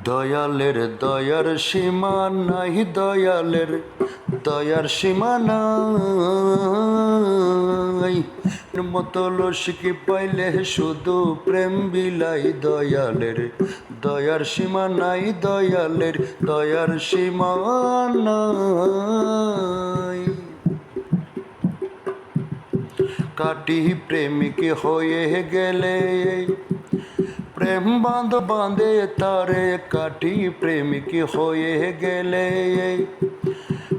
দয়ালের দয়ার সীমা নাই, দয়ালের দয়ার সীমা নাই। মতো লসিকি পাইলে শুধু প্রেম বিলাই, দয়ালের দয়ার সীমা নাই, দয়ালের দয়ার সীমা নাই। কাটি প্রেমিক হয়ে গেলে প্রেম বাঁধে তারে, কাটি প্রেমিক হয়ে গেলে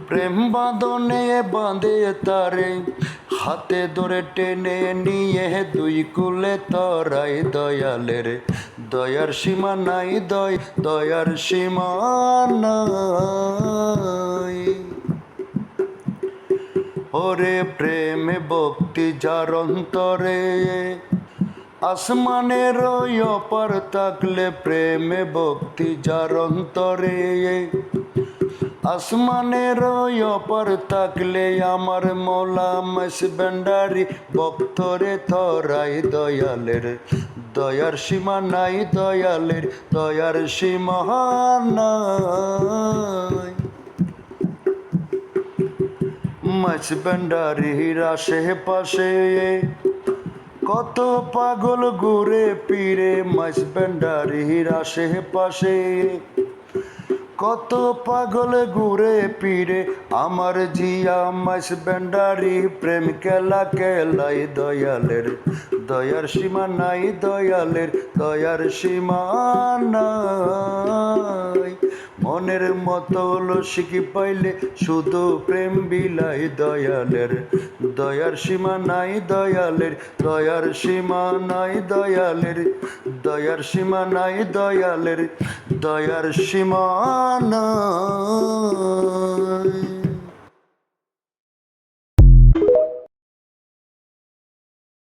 প্রেম বাঁধনে বাঁধে তারে, হাতে ধরে টেনে নিয়ে দুই কুলে তরাই, দয়ালের দয়ার সীমা নাই, দয়ার সীমা নাই। ওরে প্রেমে ভক্তি যার অন্তরে, আসমানের অপার থাকলে প্রেমে ভক্তি যার অন্তরে, আসমানের অপার থাকলে আমার মৌলা মাসবেন্ডারি ভক্তরে তরাই, দয়ালের দয়ার সীমা নাই, দয়ালের দয়ার সীমা নাই। মাসবেন্ডারির আশেপাশে কত পাগল ঘুরে ফিরে, মাসবেন্ডারির আশেপাশে কত পাগল ঘুরে ফিরে, আমার জিয়া মাসবেন্ডারি প্রেম খেলা খেলাই, দয়ালের দয়ার সীমা নাই, দয়ালের দয়ার সীমা নাই। মনের মতো লসিকি পাইলে শুধু প্রেম বিলাই, দয়ালের দয়ার সীমা নাই, দয়ালের দয়ার সীমা নাই, দয়ালের দয়ার সীমা নাই, দয়ালের দয়ার সীমা নাই।